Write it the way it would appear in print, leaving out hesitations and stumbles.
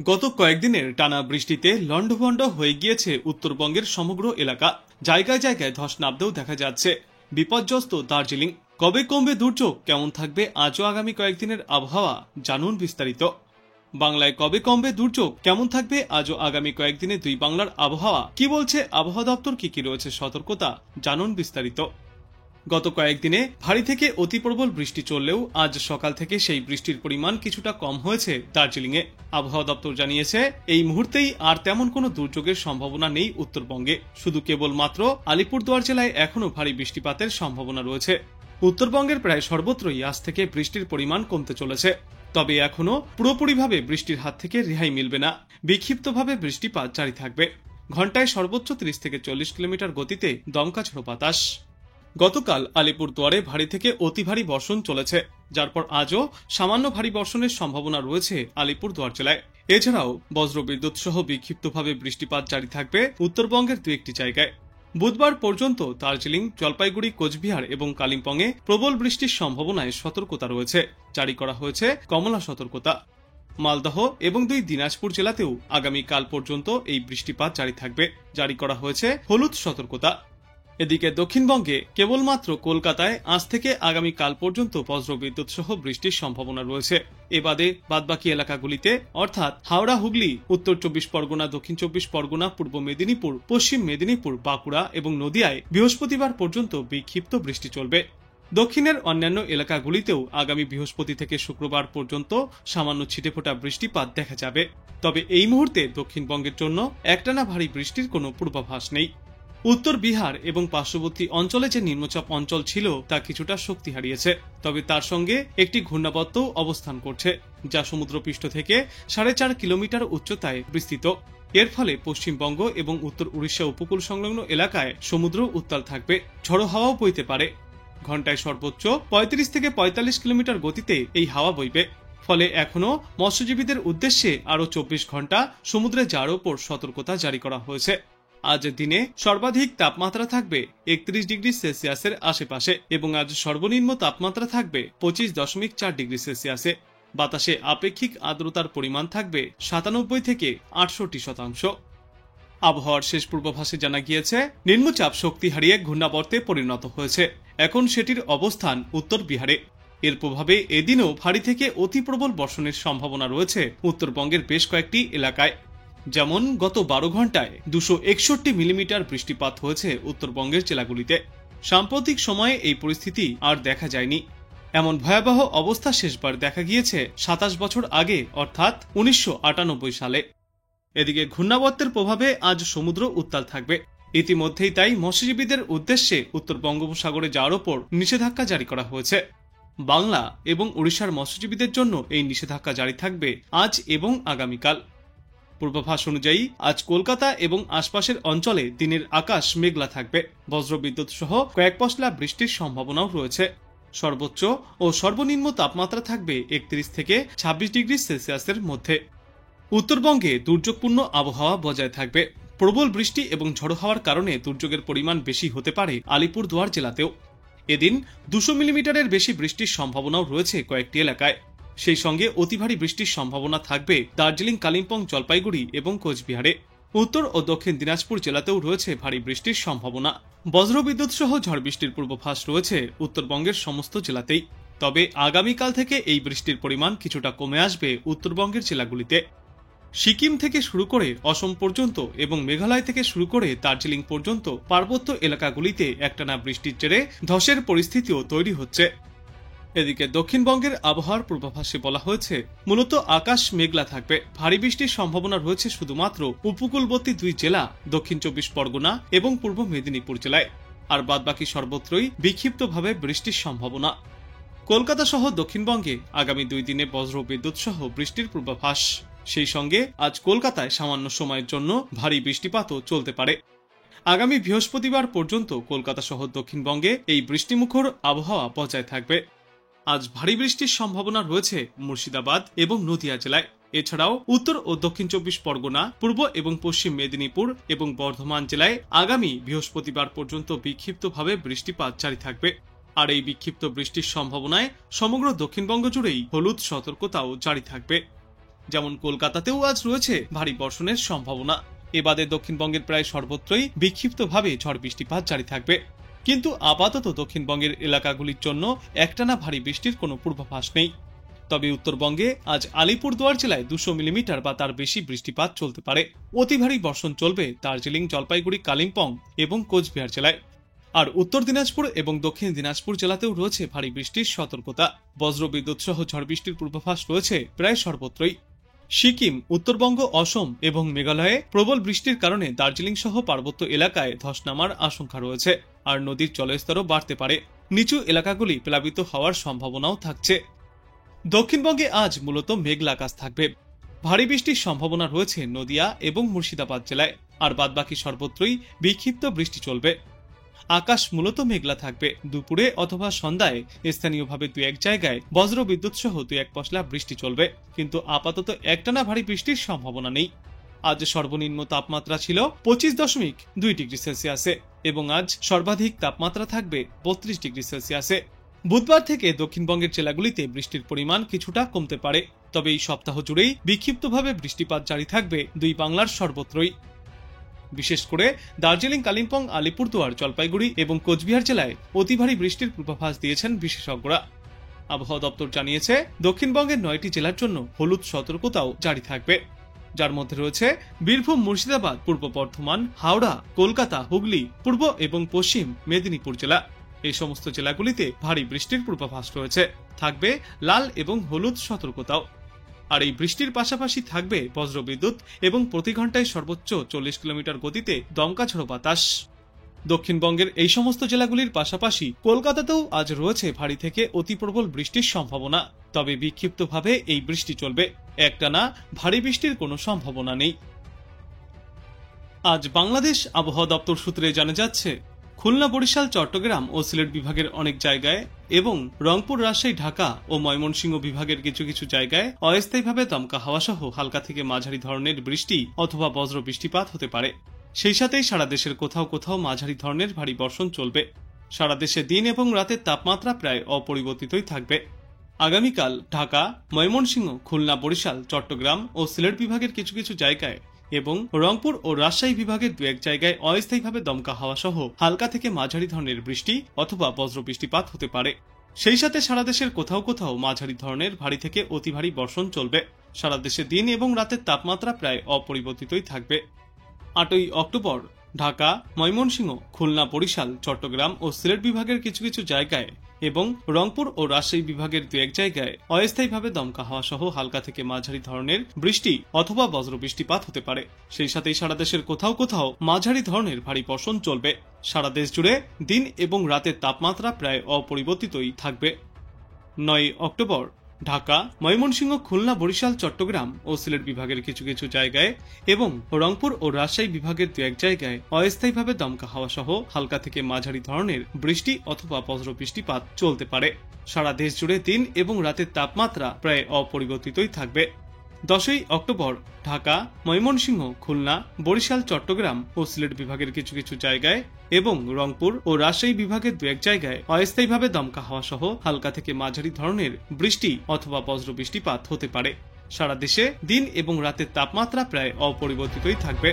গত কয়েকদিনের টানা বৃষ্টিতে লন্ডভন্ড হয়ে গিয়েছে উত্তরবঙ্গের সমগ্র এলাকা। জায়গায় জায়গায় ধস নামতেও দেখা যাচ্ছে। বিপর্যস্ত দার্জিলিং। কবে কমবে দুর্যোগ, কেমন থাকবে আজও আগামী কয়েকদিনের আবহাওয়া, জানুন বিস্তারিত। বাংলায় কবে কমবে দুর্যোগ, কেমন থাকবে আজও আগামী কয়েকদিনে দুই বাংলার আবহাওয়া, কি বলছে আবহাওয়া দপ্তর, কি কি রয়েছে সতর্কতা, জানুন বিস্তারিত। গত কয়েকদিনে ভারী থেকে অতি প্রবল বৃষ্টি চললেও আজ সকাল থেকে সেই বৃষ্টির পরিমাণ কিছুটা কম হয়েছে দার্জিলিংয়ে। আবহাওয়া দপ্তর জানিয়েছে, এই মুহূর্তেই আর তেমন কোনো দুর্যোগের সম্ভাবনা নেই উত্তরবঙ্গে। শুধু কেবলমাত্র আলিপুরদুয়ার জেলায় এখনও ভারী বৃষ্টিপাতের সম্ভাবনা রয়েছে। উত্তরবঙ্গের প্রায় সর্বত্রই আজ থেকে বৃষ্টির পরিমাণ কমতে চলেছে। তবে এখনও পুরোপুরিভাবে বৃষ্টির হাত থেকে রেহাই মিলবে না। বিক্ষিপ্তভাবে বৃষ্টিপাত জারি থাকবে। ঘন্টায় সর্বোচ্চ 30 থেকে 40 কিলোমিটার গতিতে দমকা ঝোড়ো বাতাস। গতকাল আলিপুরদুয়ারে ভারী থেকে অতি ভারী বর্ষণ চলেছে, যার পর আজও সামান্য ভারী বর্ষণের সম্ভাবনা রয়েছে আলিপুরদুয়ার জেলায়। এছাড়াও বজ্রবিদ্যুৎ সহ বিক্ষিপ্তভাবে বৃষ্টিপাত জারি থাকবে উত্তরবঙ্গের দু একটি জায়গায়। বুধবার পর্যন্ত দার্জিলিং, জলপাইগুড়ি, কোচবিহার এবং কালিম্পংয়ে প্রবল বৃষ্টির সম্ভাবনায় সতর্কতা রয়েছে। জারি করা হয়েছে কমলা সতর্কতা। মালদহ এবং দুই দিনাজপুর জেলাতেও আগামীকাল পর্যন্ত এই বৃষ্টিপাত জারি থাকবে। জারি করা হয়েছে হলুদ সতর্কতা। এদিকে দক্ষিণবঙ্গে কেবলমাত্র কলকাতায় আজ থেকে আগামীকাল পর্যন্ত বজ্রবিদ্যুৎ সহ বৃষ্টির সম্ভাবনা রয়েছে। এবাদে বাদবাকি এলাকাগুলিতে অর্থাৎ হাওড়া, হুগলি, উত্তর 24 পরগনা, দক্ষিণ 24 পরগনা, পূর্ব মেদিনীপুর, পশ্চিম মেদিনীপুর, বাঁকুড়া এবং নদিয়ায় বৃহস্পতিবার পর্যন্ত বিক্ষিপ্ত বৃষ্টি চলবে। দক্ষিণের অন্যান্য এলাকাগুলিতেও আগামী বৃহস্পতি থেকে শুক্রবার পর্যন্ত সামান্য ছিটেফোঁটা বৃষ্টিপাত দেখা যাবে। তবে এই মুহূর্তে দক্ষিণবঙ্গের জন্য একটানা ভারী বৃষ্টির কোনো পূর্বাভাস নেই। উত্তর বিহার এবং পার্শ্ববর্তী অঞ্চলে যে নিম্নচাপ অঞ্চল ছিল তা কিছুটা শক্তি হারিয়েছে। তবে তার সঙ্গে একটি ঘূর্ণাবর্তও অবস্থান করছে, যা সমুদ্রপৃষ্ঠ থেকে 4.5 কিলোমিটার উচ্চতায় বিস্তৃত। এর ফলে পশ্চিমবঙ্গ এবং উত্তর উড়িষ্যা উপকূল সংলগ্ন এলাকায় সমুদ্র উত্তাল থাকবে। ঝড়ো হাওয়াও বইতে পারে। ঘন্টায় সর্বোচ্চ 35 থেকে 45 কিলোমিটার গতিতে এই হাওয়া বইবে। ফলে এখনও মৎস্যজীবীদের উদ্দেশ্যে আরও 24 ঘন্টা সমুদ্রে যাওয়ার ওপর সতর্কতা জারি করা হয়েছে। আজ দিনে সর্বাধিক তাপমাত্রা থাকবে 31 ডিগ্রি সেলসিয়াসের আশেপাশে এবং আজ সর্বনিম্ন তাপমাত্রা থাকবে 25.4 ডিগ্রি সেলসিয়াসে। বাতাসে আপেক্ষিক আর্দ্রতার পরিমাণ থাকবে 97 থেকে 68%। আবহাওয়ার শেষ পূর্বাভাসে জানা গিয়েছে, নিম্নচাপ শক্তি হারিয়ে ঘূর্ণাবর্তে পরিণত হয়েছে। এখন সেটির অবস্থান উত্তর বিহারে। এর প্রভাবে এদিনও ভারী থেকে অতি প্রবল বর্ষণের সম্ভাবনা রয়েছে উত্তরবঙ্গের বেশ কয়েকটি এলাকায়। যেমন গত 12 ঘন্টায় 261 মিলিমিটার বৃষ্টিপাত হয়েছে উত্তরবঙ্গের জেলাগুলিতে। সাম্প্রতিক সময়ে এই পরিস্থিতি আর দেখা যায়নি। এমন ভয়াবহ অবস্থা শেষবার দেখা গিয়েছে 27 বছর আগে, অর্থাৎ 1998 সালে। এদিকে ঘূর্ণাবর্তের প্রভাবে আজ সমুদ্র উত্তাল থাকবে। ইতিমধ্যেই তাই মৎস্যজীবীদের উদ্দেশ্যে উত্তর বঙ্গোপসাগরে যাওয়ার ওপর নিষেধাজ্ঞা জারি করা হয়েছে। বাংলা এবং উড়িষ্যার মৎস্যজীবীদের জন্য এই নিষেধাজ্ঞা জারি থাকবে আজ এবং আগামীকাল। পূর্বাভাস অনুযায়ী আজ কলকাতা এবং আশপাশের অঞ্চলে দিনের আকাশ মেঘলা থাকবে। বজ্রবিদ্যুৎ সহ কয়েক পশলা বৃষ্টির সম্ভাবনাও রয়েছে। সর্বোচ্চ ও সর্বনিম্ন তাপমাত্রা থাকবে 31 থেকে 26 ডিগ্রি সেলসিয়াসের মধ্যে। উত্তরবঙ্গে দুর্যোগপূর্ণ আবহাওয়া বজায় থাকবে। প্রবল বৃষ্টি এবং ঝড়ো হওয়ার কারণে দুর্যোগের পরিমাণ বেশি হতে পারে আলিপুরদুয়ার জেলাতেও। এদিন 200 মিলিমিটারের বেশি বৃষ্টির সম্ভাবনাও রয়েছে কয়েকটি এলাকায়। সেই সঙ্গে অতি ভারী বৃষ্টির সম্ভাবনা থাকবে দার্জিলিং, কালিম্পং, জলপাইগুড়ি এবং কোচবিহারে। উত্তর ও দক্ষিণ দিনাজপুর জেলাতেও রয়েছে ভারী বৃষ্টির সম্ভাবনা। বজ্রবিদ্যুৎ সহ ঝড় বৃষ্টির পূর্বাভাস রয়েছে উত্তরবঙ্গের সমস্ত জেলাতেই। তবে আগামীকাল থেকে এই বৃষ্টির পরিমাণ কিছুটা কমে আসবে উত্তরবঙ্গের জেলাগুলিতে। সিকিম থেকে শুরু করে অসম পর্যন্ত এবং মেঘালয় থেকে শুরু করে দার্জিলিং পর্যন্ত পার্বত্য এলাকাগুলিতে একটানা বৃষ্টির জেরে ধসের পরিস্থিতিও তৈরি হচ্ছে। এদিকে দক্ষিণবঙ্গের আবহাওয়ার পূর্বাভাসে বলা হয়েছে, মূলত আকাশ মেঘলা থাকবে। ভারী বৃষ্টির সম্ভাবনা রয়েছে শুধুমাত্র উপকূলবর্তী দুই জেলা, দক্ষিণ 24 পরগনা এবং পূর্ব মেদিনীপুর জেলায়। আর বাদবাকি সর্বত্রই বিক্ষিপ্তভাবে বৃষ্টির সম্ভাবনা। কলকাতা সহ দক্ষিণবঙ্গে আগামী 2 দিনে বজ্রবিদ্যুৎ সহ বৃষ্টির পূর্বাভাস। সেই সঙ্গে আজ কলকাতায় সামান্য সময়ের জন্য ভারী বৃষ্টিপাতও চলতে পারে। আগামী বৃহস্পতিবার পর্যন্ত কলকাতা সহ দক্ষিণবঙ্গে এই বৃষ্টিমুখর আবহাওয়া বজায় থাকবে। আজ ভারী বৃষ্টির সম্ভাবনা রয়েছে মুর্শিদাবাদ এবং নদিয়া জেলায়। এছাড়াও উত্তর ও দক্ষিণ 24 পরগনা, পূর্ব এবং পশ্চিম মেদিনীপুর এবং বর্ধমান জেলায় আগামী বৃহস্পতিবার পর্যন্ত বিক্ষিপ্তভাবে বৃষ্টিপাত জারি থাকবে। আর এই বিক্ষিপ্ত বৃষ্টির সম্ভাবনায় সমগ্র দক্ষিণবঙ্গ জুড়েই হলুদ সতর্কতাও জারি থাকবে। যেমন কলকাতাতেও আজ রয়েছে ভারী বর্ষণের সম্ভাবনা। এবাদে দক্ষিণবঙ্গের প্রায় সর্বত্রই বিক্ষিপ্তভাবে ঝড় বৃষ্টিপাত জারি থাকবে, কিন্তু আপাতত দক্ষিণবঙ্গের এলাকাগুলির জন্য একটানা ভারী বৃষ্টির কোনো পূর্বাভাস নেই। তবে উত্তরবঙ্গে আজ আলিপুরদুয়ার জেলায় 200 মিলিমিটার বা তার বেশি বৃষ্টিপাত চলতে পারে। অতি ভারী বর্ষণ চলবে দার্জিলিং, জলপাইগুড়ি, কালিম্পং এবং কোচবিহার জেলায়। আর উত্তর দিনাজপুর এবং দক্ষিণ দিনাজপুর জেলাতেও রয়েছে ভারী বৃষ্টির সতর্কতা। বজ্রবিদ্যুৎ সহ ঝড় বৃষ্টির পূর্বাভাস রয়েছে প্রায় সর্বত্রই। সিকিম, উত্তরবঙ্গ, অসম এবং মেঘালয়ে প্রবল বৃষ্টির কারণে দার্জিলিং সহ পার্বত্য এলাকায় ধস নামার আশঙ্কা রয়েছে, আর নদীর জলস্তরও বাড়তে পারে। নিচু এলাকাগুলি প্লাবিত হওয়ার সম্ভাবনাও থাকছে। দক্ষিণবঙ্গে আজ মূলত মেঘলা আকাশ থাকবে। ভারী বৃষ্টির সম্ভাবনা রয়েছে নদিয়া এবং মুর্শিদাবাদ জেলায়, আর বাদবাকি সর্বত্রই বিক্ষিপ্ত বৃষ্টি চলবে। আকাশ মূলত মেঘলা থাকবে। দুপুরে অথবা সন্ধ্যায় স্থানীয়ভাবে 2-1 জায়গায় বজ্রবিদ্যুৎ সহ 2-1 পশলা বৃষ্টি চলবে, কিন্তু আপাতত একটানা ভারী বৃষ্টির সম্ভাবনা নেই। আজ সর্বনিম্ন তাপমাত্রা ছিল 25.2 ডিগ্রি সেলসিয়াসে এবং আজ সর্বাধিক তাপমাত্রা থাকবে 32 ডিগ্রি সেলসিয়াসে। বুধবার থেকে দক্ষিণবঙ্গের জেলাগুলিতে বৃষ্টির পরিমাণ কিছুটা কমতে পারে, তবে এই সপ্তাহ জুড়েই বিক্ষিপ্তভাবে বৃষ্টিপাত জারি থাকবে দুই বাংলার সর্বত্রই। বিশেষ করে দার্জিলিং, কালিম্পং, আলিপুরদুয়ার, জলপাইগুড়ি এবং কোচবিহার জেলায় অতি ভারী বৃষ্টির পূর্বাভাস দিয়েছেন বিশেষজ্ঞরা। আবহাওয়া দপ্তর জানিয়েছে দক্ষিণবঙ্গের 9টি জেলার জন্য হলুদ সতর্কতাও জারি থাকবে, যার মধ্যে রয়েছে বীরভূম, মুর্শিদাবাদ, পূর্ব বর্ধমান, হাওড়া, কলকাতা, হুগলি, পূর্ব এবং পশ্চিম মেদিনীপুর জেলা। এই সমস্ত জেলাগুলিতে ভারী বৃষ্টির পূর্বাভাস রয়েছে। থাকবে লাল এবং হলুদ সতর্কতাও। আর এই বৃষ্টির পাশাপাশি থাকবে বজ্রবিদ্যুৎ এবং প্রতি ঘন্টায় সর্বোচ্চ 40 কিলোমিটার গতিতে দমকা ঝোড়ো বাতাস। দক্ষিণবঙ্গের এই সমস্ত জেলাগুলির পাশাপাশি কলকাতাতেও আজ রয়েছে ভারী থেকে অতি প্রবল বৃষ্টির সম্ভাবনা, তবে বিক্ষিপ্তভাবে এই বৃষ্টি চলবে। একটানা ভারী বৃষ্টির কোনো সম্ভাবনা নেই। আজ বাংলাদেশ আবহাওয়া দপ্তর সূত্রে জানা যাচ্ছে খুলনা, বরিশাল, চট্টগ্রাম ও সিলেট বিভাগের অনেক জায়গায় এবং রংপুর, রাজশাহী, ঢাকা ও ময়মনসিংহ বিভাগের কিছু কিছু জায়গায় অস্থায়ীভাবে দমকা হাওয়া সহ হালকা থেকে মাঝারি ধরনের বৃষ্টি অথবা বজ্র বৃষ্টিপাত হতে পারে। সেই সাথেই সারা দেশের কোথাও কোথাও মাঝারি ধরনের ভারী বর্ষণ চলবে। সারা দেশে দিন এবং রাতের তাপমাত্রা প্রায় অপরিবর্তিতই থাকবে। আগামীকাল ঢাকা, ময়মনসিংহ, খুলনা, বরিশাল, চট্টগ্রাম ও সিলেট বিভাগের কিছু কিছু জায়গায় এবং রংপুর ও রাজশাহী বিভাগের 2-1 জায়গায় অস্থায়ীভাবে দমকা হাওয়া সহ হালকা থেকে মাঝারি ধরনের বৃষ্টি অথবা বজ্র বৃষ্টিপাত হতে পারে। সেই সাথে সারা দেশের কোথাও কোথাও মাঝারি ধরনের ভারী থেকে অতি ভারী বর্ষণ চলবে। সারা দেশে দিন এবং রাতের তাপমাত্রা প্রায় অপরিবর্তিতই থাকবে। 8ই অক্টোবর ঢাকা, ময়মনসিংহ, খুলনা, বরিশাল, চট্টগ্রাম ও সিলেট বিভাগের কিছু কিছু জায়গায় এবং রংপুর ও রাজশাহী বিভাগের 2-1 জায়গায় অস্থায়ীভাবে দমকা হাওয়া সহ হালকা থেকে মাঝারি ধরনের বৃষ্টি অথবা বজ্র বৃষ্টিপাত হতে পারে। সেই সাথেই সারা দেশের কোথাও কোথাও মাঝারি ধরনের ভারী বর্ষণ চলবে। সারা দেশ জুড়ে দিন এবং রাতের তাপমাত্রা প্রায় অপরিবর্তিতই থাকবে। 9ই অক্টোবর ঢাকা, ময়মনসিংহ, খুলনা, বরিশাল, চট্টগ্রাম ও সিলেট বিভাগের কিছু কিছু জায়গায় এবং রংপুর ও রাজশাহী বিভাগের 2-1 জায়গায় অস্থায়ীভাবে দমকা হাওয়া সহ হালকা থেকে মাঝারি ধরনের বৃষ্টি অথবা বজ্র বৃষ্টিপাত চলতে পারে। সারা দেশ জুড়ে দিন এবং রাতের তাপমাত্রা প্রায় অপরিবর্তিতই থাকবে। 10ই অক্টোবর ঢাকা, ময়মনসিংহ, খুলনা, বরিশাল, চট্টগ্রাম ও সিলেট বিভাগের কিছু কিছু জায়গায় এবং রংপুর ও রাজশাহী বিভাগের 2-1 জায়গায় অস্থায়ীভাবে দমকা হাওয়া সহ হালকা থেকে মাঝারি ধরনের বৃষ্টি অথবা বজ্র বৃষ্টিপাত হতে পারে। সারা দেশে দিন এবং রাতের তাপমাত্রা প্রায় অপরিবর্তিতই থাকবে।